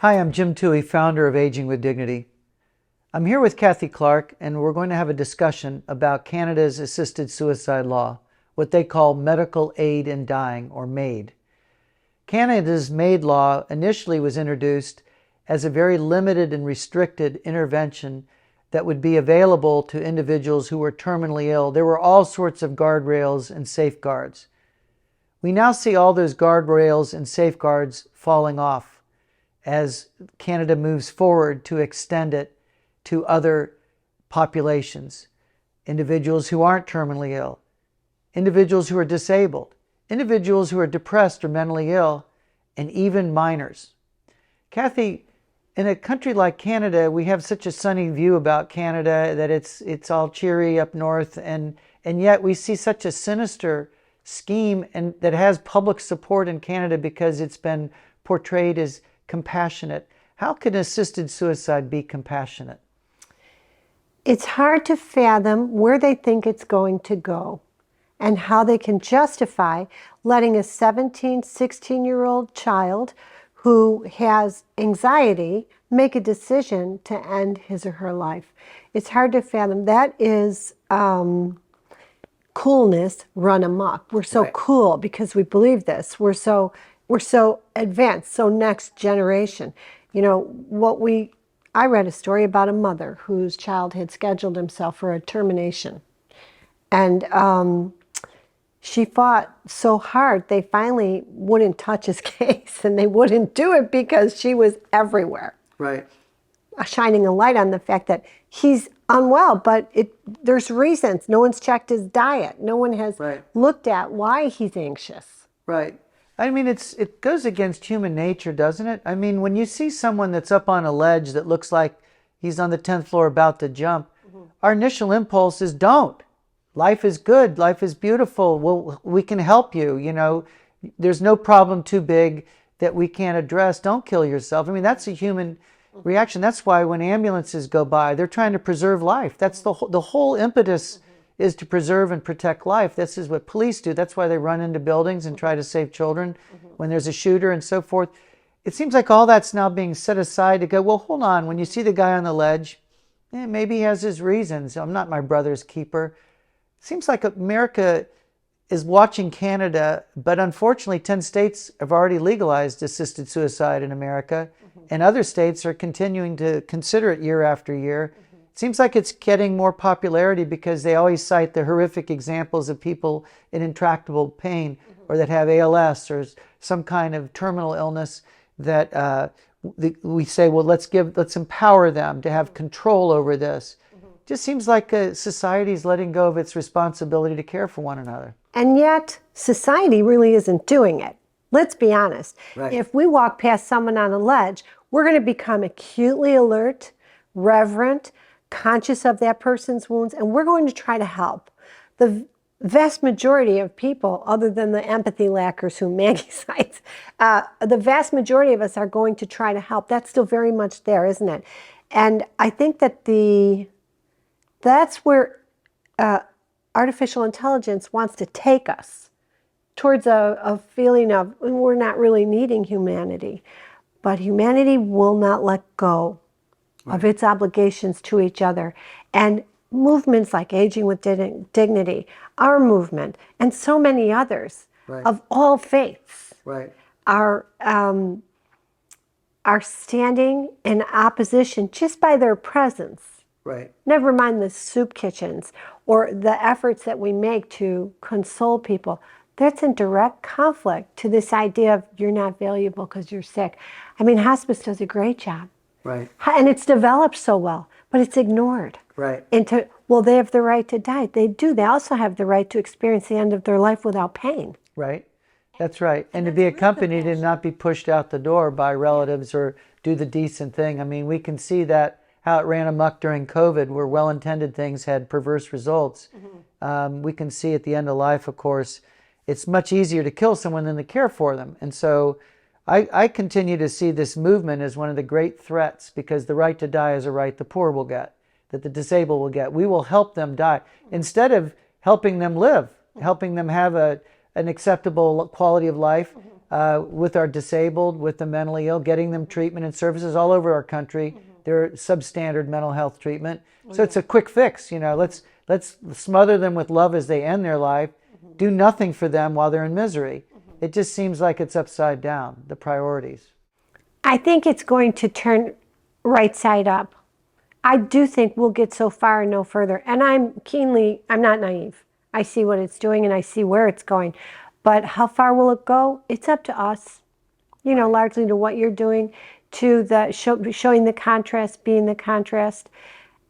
Hi, I'm Jim Towey, founder of Aging with Dignity. I'm here with Kathy Clarke, and we're going to have a discussion about Canada's assisted suicide law, what they call medical aid in dying, or MAID. Canada's MAID law initially was introduced as a very limited and restricted intervention that would be available to individuals who were terminally ill. There were all sorts of guardrails and safeguards. We now see all those guardrails and safeguards falling off as Canada moves forward to extend it to other populations, individuals who aren't terminally ill, individuals who are disabled, individuals who are depressed or mentally ill, and even minors. Kathy, in a country like Canada, we have such a sunny view about Canada that it's all cheery up north, and yet we see such a sinister scheme and that has public support in Canada because it's been portrayed as compassionate. How can assisted suicide be compassionate? It's hard to fathom where they think it's going to go and how they can justify letting a 17, 16-year-old child who has anxiety make a decision to end his or her life. It's hard to fathom. That is coolness run amok. We're so cool because we believe this. We're so advanced, so next generation. You know, I read a story about a mother whose child had scheduled himself for a termination. And she fought so hard, they finally wouldn't touch his case, and they wouldn't do it because she was everywhere. Right. Shining a light on the fact that he's unwell, but there's reasons. No one's checked his diet. No one has looked at why he's anxious. Right. I mean, it goes against human nature, doesn't it? I mean, when you see someone that's up on a ledge that looks like he's on the 10th floor about to jump, our initial impulse is don't. Life is good. Life is beautiful. Well, we can help you. You know, there's no problem too big that we can't address. Don't kill yourself. I mean, that's a human reaction. That's why when ambulances go by, they're trying to preserve life. That's the whole impetus is to preserve and protect life. This is what police do. That's why they run into buildings and try to save children when there's a shooter and so forth. It seems like all that's now being set aside to go, well, hold on. When you see the guy on the ledge, maybe he has his reasons. I'm not my brother's keeper. It seems like America is watching Canada, but unfortunately 10 states have already legalized assisted suicide in America, and other states are continuing to consider it year after year. It seems like it's getting more popularity because they always cite the horrific examples of people in intractable pain or that have ALS or some kind of terminal illness that we say, well, let's empower them to have control over this. Just seems like society is letting go of its responsibility to care for one another. And yet society really isn't doing it. Let's be honest. Right. If we walk past someone on a ledge, we're going to become acutely alert, reverent, conscious of that person's wounds, and we're going to try to help. The vast majority of people, other than the empathy lackers whom Maggie cites, the vast majority of us are going to try to help. That's still very much there, isn't it? And I think that that's where artificial intelligence wants to take us, towards a feeling of we're not really needing humanity. But humanity will not let go of its obligations to each other. And movements like Aging with Dignity, our movement, and so many others of all faiths are standing in opposition just by their presence. Never mind the soup kitchens or the efforts that we make to console people. That's in direct conflict to this idea of you're not valuable because you're sick. I mean, hospice does a great job. And it's developed so well, but it's ignored. Well, they have the right to die. They do. They also have the right to experience the end of their life without pain. That's right. And to be accompanied and not be pushed out the door by relatives or do the decent thing. I mean, we can see that how it ran amok during COVID, where well-intended things had perverse results. We can see at the end of life, of course, it's much easier to kill someone than to care for them. And so I continue to see this movement as one of the great threats, because the right to die is a right the poor will get, that the disabled will get. We will help them die instead of helping them live, helping them have an acceptable quality of life. with our disabled, with the mentally ill, getting them treatment and services all over our country. They're substandard mental health treatment. So it's a quick fix. Let's smother them with love as they end their life. Do nothing for them while they're in misery. It just seems like it's upside down, the priorities. I think it's going to turn right side up. I do think we'll get so far and no further. And I'm not naive. I see what it's doing and I see where it's going. But how far will it go? It's up to us, largely to what you're doing, to the showing the contrast, being the contrast.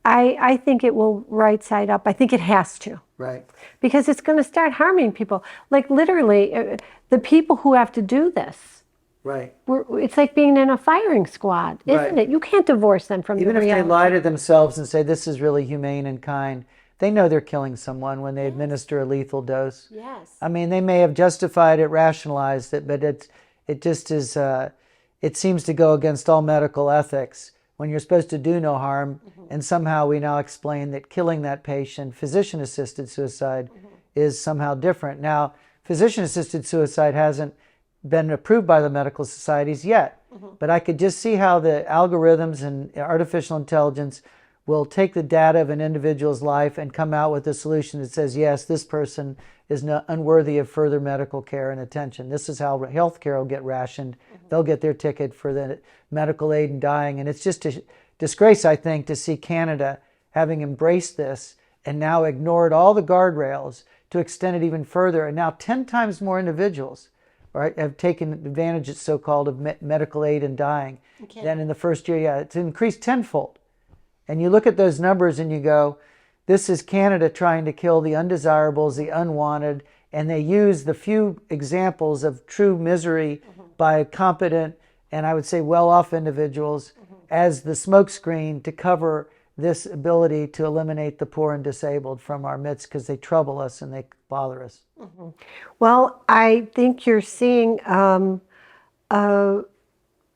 I think it will right side up. I think it has to. Right. Because it's going to start harming people. Like literally, the people who have to do this. Right. It's like being in a firing squad, isn't it? You can't divorce them from Even the if reality. they lie to themselves and say this is really humane and kind, they know they're killing someone when they administer a lethal dose. Yes. I mean, they may have justified it, rationalized it, but it just is. It seems to go against all medical ethics when you're supposed to do no harm, and somehow we now explain that killing that patient, physician-assisted suicide, is somehow different. Now, physician-assisted suicide hasn't been approved by the medical societies yet, but I could just see how the algorithms and artificial intelligence will take the data of an individual's life and come out with a solution that says, yes, this person is unworthy of further medical care and attention. This is how health care will get rationed. They'll get their ticket for the medical aid in dying. And it's just a disgrace, I think, to see Canada having embraced this and now ignored all the guardrails to extend it even further. And now 10 times more individuals have taken advantage, so-called, of medical aid in dying than in the first year. Yeah, it's increased tenfold. And you look at those numbers and you go, this is Canada trying to kill the undesirables, the unwanted, and they use the few examples of true misery by competent and I would say well-off individuals as the smokescreen to cover this ability to eliminate the poor and disabled from our midst because they trouble us and they bother us. Well, I think you're seeing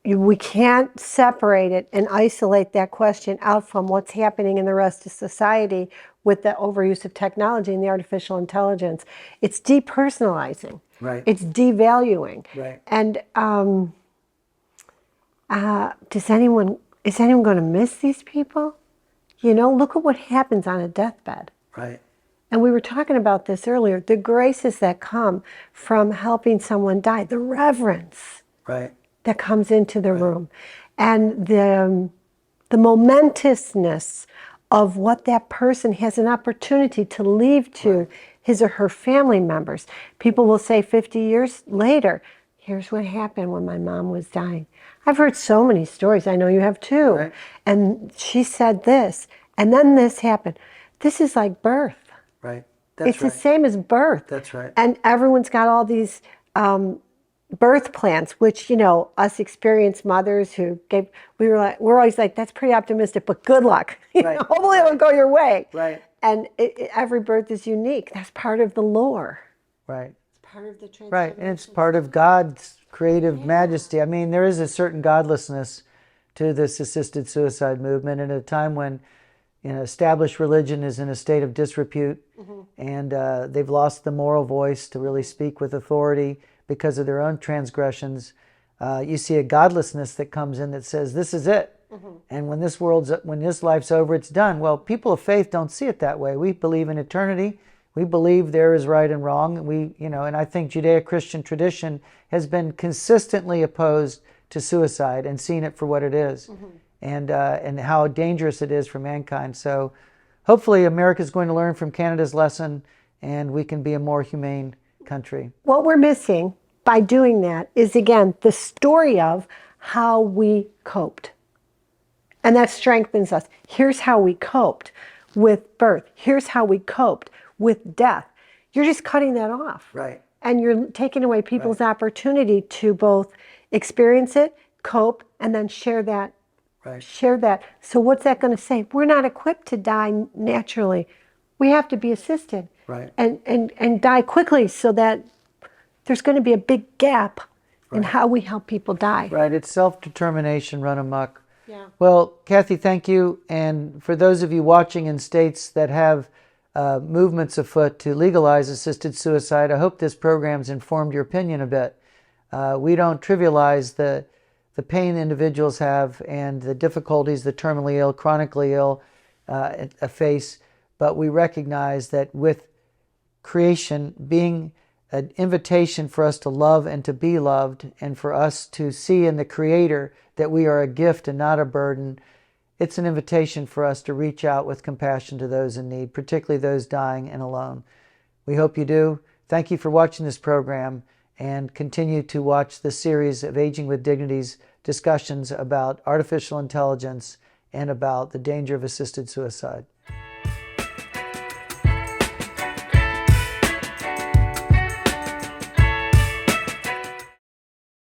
we can't separate it and isolate that question out from what's happening in the rest of society with the overuse of technology and the artificial intelligence. It's depersonalizing. Right. It's devaluing. Right. And is anyone going to miss these people? Look at what happens on a deathbed. Right. And we were talking about this earlier, the graces that come from helping someone die, the reverence. Right. That comes into the room, and the momentousness of what that person has an opportunity to leave to his or her family members. People will say 50 years later, here's what happened when my mom was dying. I've heard so many stories. I know you have too. Right. And she said this, and then this happened. This is like birth. Right. That's It's the same as birth. That's right. And everyone's got all these birth plans, which, us experienced mothers we're always like, that's pretty optimistic, but good luck. Hopefully it'll go your way. Right. And every birth is unique. That's part of the lore. Right. It's part of the transformation. Right. And it's part of God's creative majesty. I mean, there is a certain godlessness to this assisted suicide movement at a time when established religion is in a state of disrepute and they've lost the moral voice to really speak with authority because of their own transgressions. You see a godlessness that comes in that says, this is it. And when this life's over, it's done. Well, people of faith don't see it that way. We believe in eternity. We believe there is right and wrong. And I think Judeo-Christian tradition has been consistently opposed to suicide and seen it for what it is, and how dangerous it is for mankind. So hopefully America is going to learn from Canada's lesson and we can be a more humane country. What we're missing by doing that is, again, the story of how we coped. And that strengthens us. Here's how we coped with birth. Here's how we coped with death. You're just cutting that off. Right. And you're taking away people's opportunity to both experience it, cope, and then share that. Right. Share that. So what's that going to say? We're not equipped to die naturally. We have to be assisted. Right. And die quickly so that there's going to be a big gap in how we help people die. Right. It's self-determination run amok. Yeah. Well, Kathy, thank you. And for those of you watching in states that have movements afoot to legalize assisted suicide, I hope this program's informed your opinion a bit. We don't trivialize the pain individuals have and the difficulties the terminally ill, chronically ill face, but we recognize that with creation being an invitation for us to love and to be loved, and for us to see in the Creator that we are a gift and not a burden, it's an invitation for us to reach out with compassion to those in need, particularly those dying and alone. We hope you do. Thank you for watching this program, and continue to watch the series of Aging with Dignity's discussions about artificial intelligence and about the danger of assisted suicide.